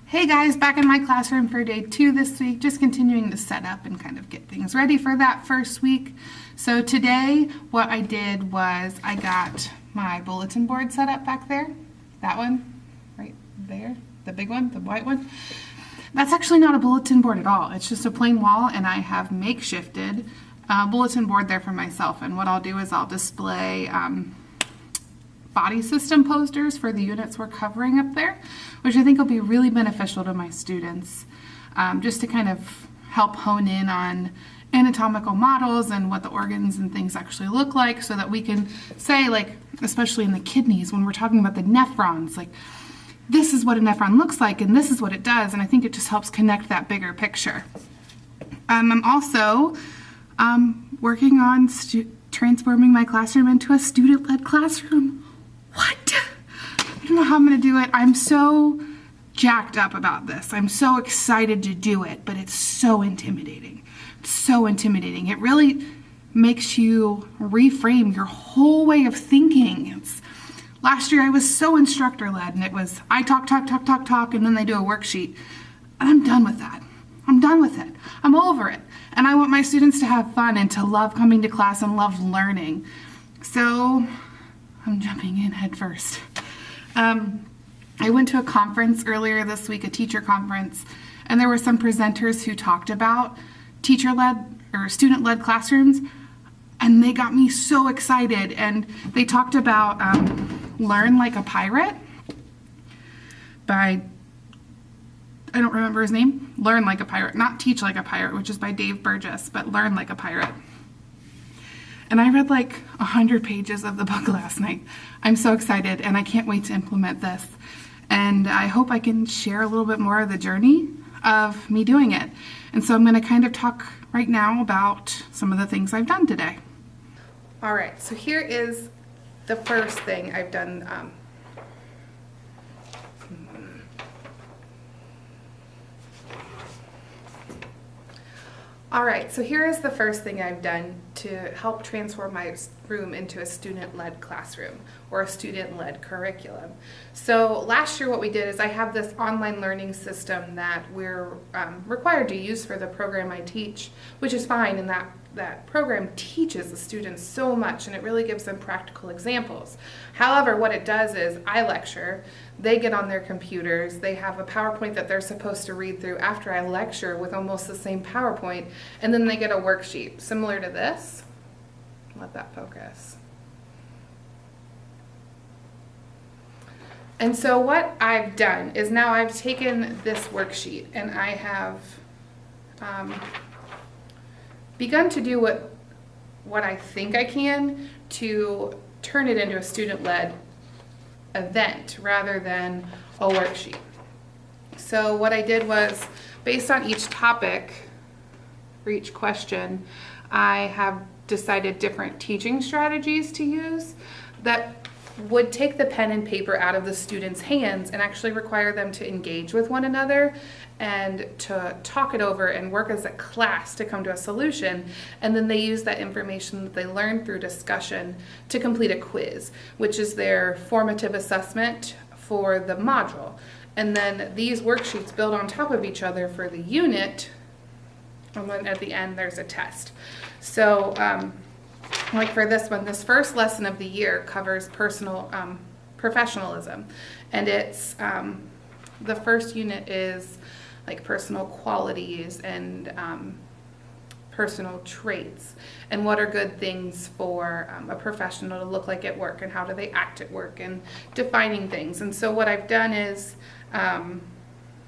Hey guys, back in my classroom for day 2 this week, just continuing to set up and kind of get things ready for that first week. So today what I did was I got my bulletin board set up back there, that one right there, the big one, the white one. That's actually not a bulletin board at all, it's just a plain wall, and I have makeshifted a bulletin board there for myself. And what I'll do is I'll display body system posters for the units we're covering up there, which I think will be really beneficial to my students, just to kind of help hone in on anatomical models and what the organs and things actually look like, so that we can say, like, especially in the kidneys, when we're talking about the nephrons, like, this is what a nephron looks like and this is what it does, and I think it just helps connect that bigger picture. I'm also working on transforming my classroom into a student-led classroom. What? I don't know how I'm going to do it. I'm so jacked up about this. I'm so excited to do it, but it's so intimidating. It's so intimidating. It really makes you reframe your whole way of thinking. Last year I was so instructor-led, and it was I talk, and then they do a worksheet. And I'm done with that. I'm done with it. I'm over it. And I want my students to have fun and to love coming to class and love learning. So I'm jumping in head first. I went to a conference earlier this week, a teacher conference, and there were some presenters who talked about teacher-led or student-led classrooms, and they got me so excited. And they talked about Learn Like a Pirate by, I don't remember his name, Learn Like a Pirate, not Teach Like a Pirate, which is by Dave Burgess, but Learn Like a Pirate. And I read like 100 pages of the book last night. I'm so excited, and I can't wait to implement this. And I hope I can share a little bit more of the journey of me doing it. And so I'm going to kind of talk right now about some of the things I've done today. All right, so here is the first thing I've done. All right, so here is the first thing I've done to help transform my room into a student-led classroom or a student-led curriculum. So last year what we did is I have this online learning system that we're required to use for the program I teach, which is fine, and that program teaches the students so much, and it really gives them practical examples. However, what it does is I lecture, they get on their computers, they have a PowerPoint that they're supposed to read through after I lecture with almost the same PowerPoint, and then they get a worksheet similar to this. Let that focus. And so what I've done is now I've taken this worksheet and I have begun to do what I think I can to turn it into a student-led event rather than a worksheet. So what I did was, based on each topic for each question, I have decided different teaching strategies to use that would take the pen and paper out of the students' hands and actually require them to engage with one another and to talk it over and work as a class to come to a solution. And then they use that information that they learned through discussion to complete a quiz, which is their formative assessment for the module. And then these worksheets build on top of each other for the unit, and then at the end there's a test. So like for this one, this first lesson of the year covers professionalism, and it's the first unit is like personal qualities and personal traits, and what are good things for a professional to look like at work, and how do they act at work, and defining things. And so what I've done is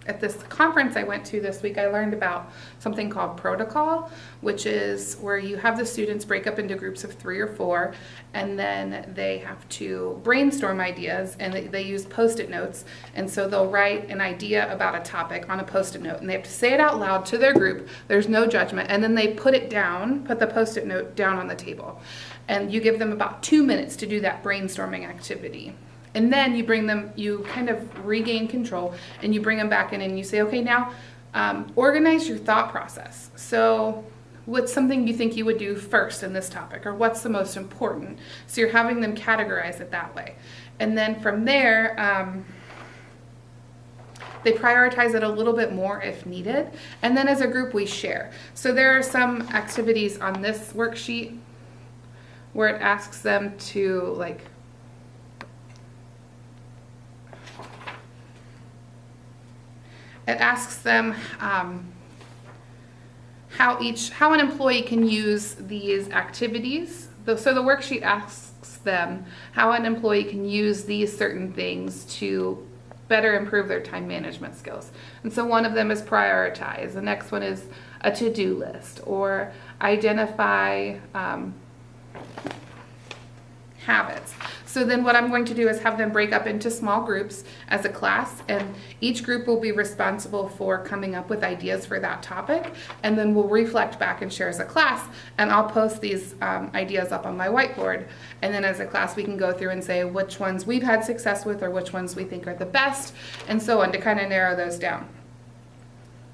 at this conference I went to this week, I learned about something called protocol, which is where you have the students break up into groups of 3 or 4, and then they have to brainstorm ideas, and they use Post-it notes. And so they'll write an idea about a topic on a Post-it note, and they have to say it out loud to their group. There's no judgment, and then they put the Post-it note down on the table. And you give them about 2 minutes to do that brainstorming activity. And then you bring them, you kind of regain control, and you bring them back in and you say, okay, now organize your thought process. So what's something you think you would do first in this topic, or what's the most important? So you're having them categorize it that way. And then from there, they prioritize it a little bit more if needed. And then as a group, we share. So there are some activities on this worksheet where it asks them to like how an employee can use these activities. So the worksheet asks them how an employee can use these certain things to better improve their time management skills. And so one of them is prioritize. The next one is a to-do list, or identify habits. So then what I'm going to do is have them break up into small groups as a class, and each group will be responsible for coming up with ideas for that topic, and then we'll reflect back and share as a class, and I'll post these ideas up on my whiteboard, and then as a class we can go through and say which ones we've had success with or which ones we think are the best, and so on, to kind of narrow those down.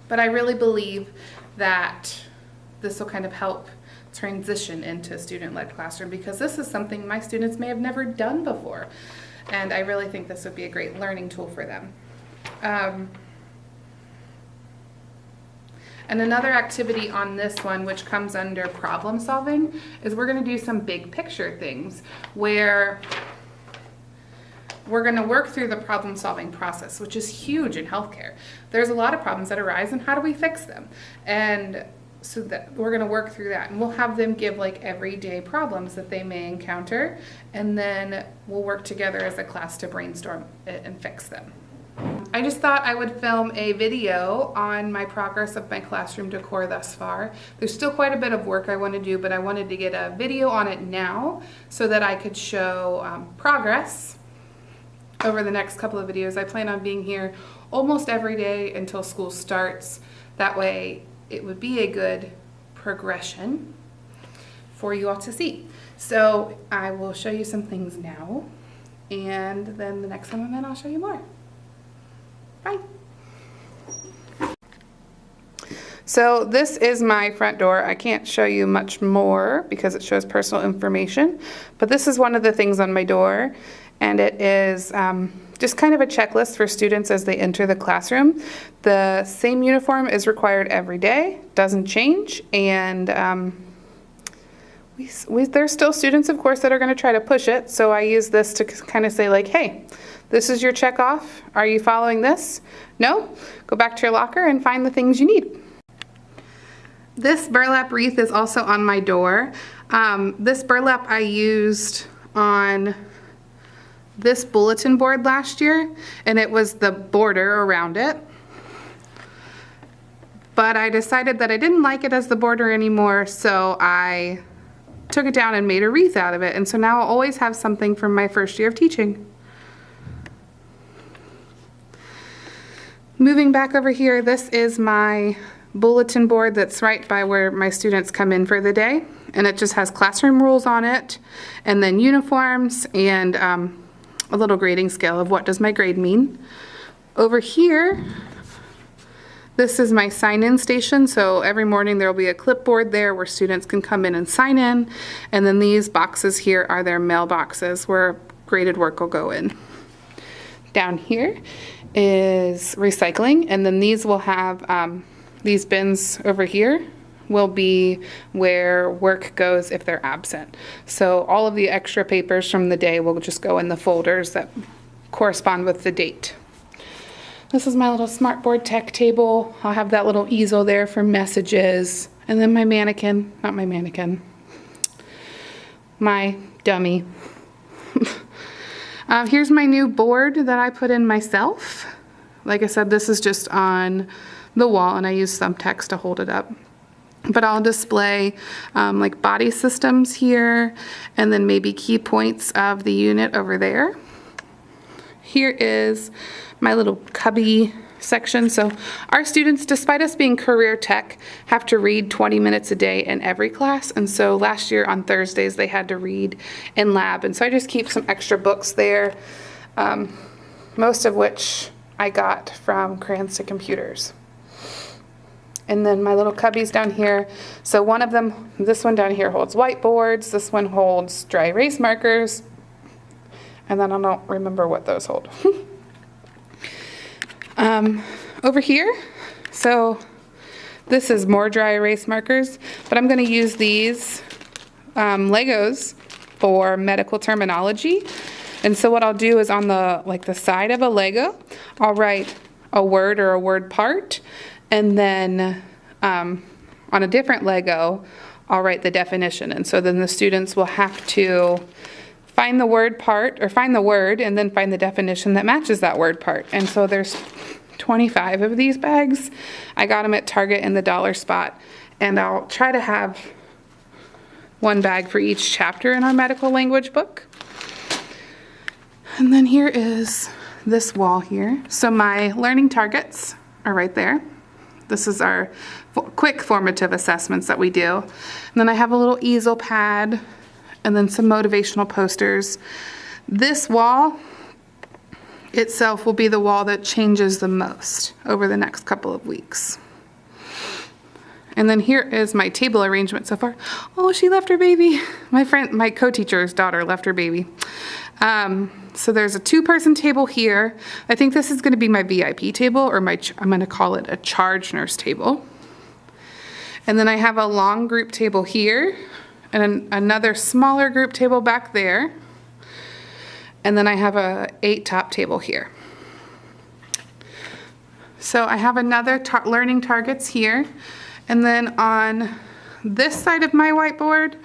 But I really believe that this will kind of help transition into a student-led classroom, because this is something my students may have never done before, and I really think this would be a great learning tool for them. And another activity on this one, which comes under problem solving, is we're going to do some big picture things where we're going to work through the problem solving process, which is huge in healthcare. There's a lot of problems that arise, and how do we fix them? And so that we're going to work through that, and we'll have them give like everyday problems that they may encounter, and then we'll work together as a class to brainstorm it and fix them. I just thought I would film a video on my progress of my classroom decor thus far. There's still quite a bit of work I want to do, but I wanted to get a video on it now so that I could show progress over the next couple of videos. I plan on being here almost every day until school starts. That way it would be a good progression for you all to see. So I will show you some things now, and then the next time I'm in, I'll show you more. Bye. So this is my front door. I can't show you much more because it shows personal information, but this is one of the things on my door, and it is just kind of a checklist for students as they enter the classroom. The same uniform is required every day, doesn't change, and there's still students, of course, that are going to try to push it, so I use this to kind of say like, hey, this is your check off. Are you following this? No? Go back to your locker and find the things you need. This burlap wreath is also on my door. This burlap I used on this bulletin board last year, and it was the border around it. But I decided that I didn't like it as the border anymore, so I took it down and made a wreath out of it. And so now I'll always have something from my first year of teaching. Moving back over here, this is my bulletin board that's right by where my students come in for the day, and it just has classroom rules on it, and then uniforms, and a little grading scale of what does my grade mean. Over here, this is my sign-in station, so every morning there will be a clipboard there where students can come in and sign in, and then these boxes here are their mailboxes where graded work will go in. Down here is recycling, and then these will have these bins over here will be where work goes if they're absent. So all of the extra papers from the day will just go in the folders that correspond with the date. This is my little smartboard tech table. I'll have that little easel there for messages. And then my mannequin, not my mannequin, my dummy. Here's my new board that I put in myself. Like I said, this is just on the wall, and I use some text to hold it up. But I'll display like body systems here, and then maybe key points of the unit over there. Here is my little cubby section. So our students, despite us being career tech, have to read 20 minutes a day in every class. And so last year on Thursdays they had to read in lab. And so I just keep some extra books there, most of which I got from Crayons to Computers. And then my little cubbies down here. So one of them, this one down here holds whiteboards, this one holds dry erase markers, and then I don't remember what those hold. Over here, so this is more dry erase markers, but I'm going to use these Legos for medical terminology. And so what I'll do is on the side of a Lego, I'll write a word or a word part, and then on a different Lego, I'll write the definition. And so then the students will have to find the word part, or find the word, and then find the definition that matches that word part. And so there's 25 of these bags. I got them at Target in the dollar spot, and I'll try to have one bag for each chapter in our medical language book. And then here is this wall here. So my learning targets are right there. This is our quick formative assessments that we do. And then I have a little easel pad and then some motivational posters. This wall itself will be the wall that changes the most over the next couple of weeks. And then here is my table arrangement so far. Oh, she left her baby. My co-teacher's daughter left her baby. So there's a 2-person table here. I think this is going to be my VIP table, or I'm going to call it a charge nurse table. And then I have a long group table here, and another smaller group table back there. And then I have a 8-top table here. So I have another learning targets here. And then on this side of my whiteboard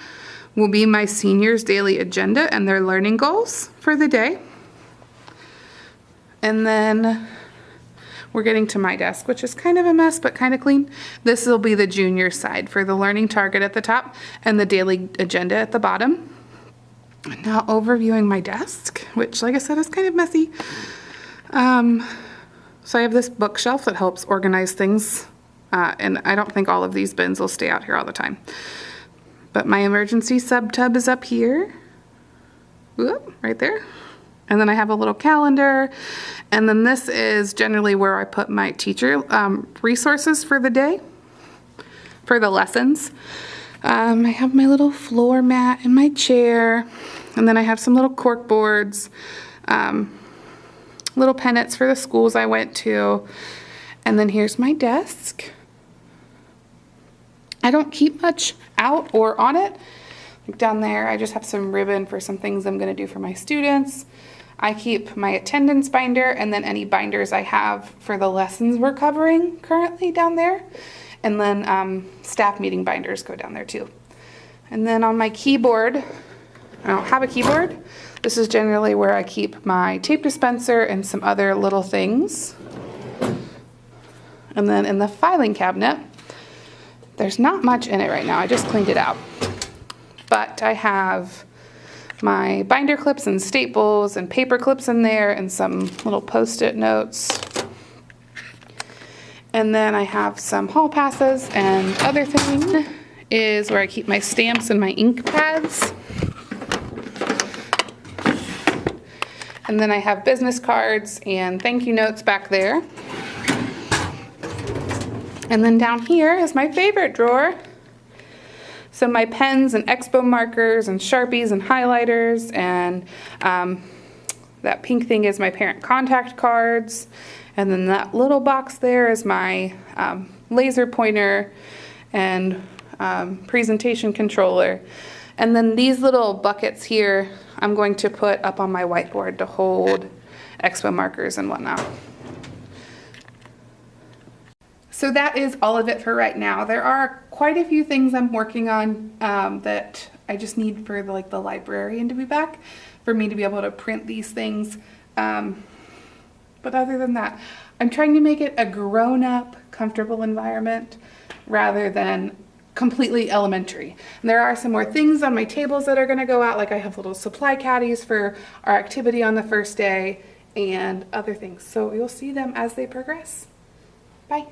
will be my seniors' daily agenda and their learning goals for the day. And then we're getting to my desk, which is kind of a mess, but kind of clean. This will be the junior side for the learning target at the top and the daily agenda at the bottom. Now overviewing my desk, which, like I said, is kind of messy. So I have this bookshelf that helps organize things, and I don't think all of these bins will stay out here all the time. But my emergency sub-tub is up here. Whoop, right there. And then I have a little calendar. And then this is generally where I put my teacher resources for the day, for the lessons. I have my little floor mat and my chair. And then I have some little cork boards, little pennants for the schools I went to. And then here's my desk. I don't keep much out or on it. Like down there, I just have some ribbon for some things I'm going to do for my students. I keep my attendance binder and then any binders I have for the lessons we're covering currently down there. And then staff meeting binders go down there too. And then on my keyboard, I don't have a keyboard. This is generally where I keep my tape dispenser and some other little things. And then in the filing cabinet, there's not much in it right now. I just cleaned it out. But I have my binder clips and staples and paper clips in there and some little post-it notes. And then I have some hall passes, and other thing is where I keep my stamps and my ink pads. And then I have business cards and thank you notes back there. And then down here is my favorite drawer. So my pens and expo markers and Sharpies and highlighters, and that pink thing is my parent contact cards. And then that little box there is my laser pointer and presentation controller. And then these little buckets here, I'm going to put up on my whiteboard to hold expo markers and whatnot. So that is all of it for right now. There are quite a few things I'm working on that I just need for the librarian to be back for me to be able to print these things. But other than that, I'm trying to make it a grown-up, comfortable environment rather than completely elementary. And there are some more things on my tables that are going to go out, like I have little supply caddies for our activity on the first day and other things. So you'll see them as they progress. Bye.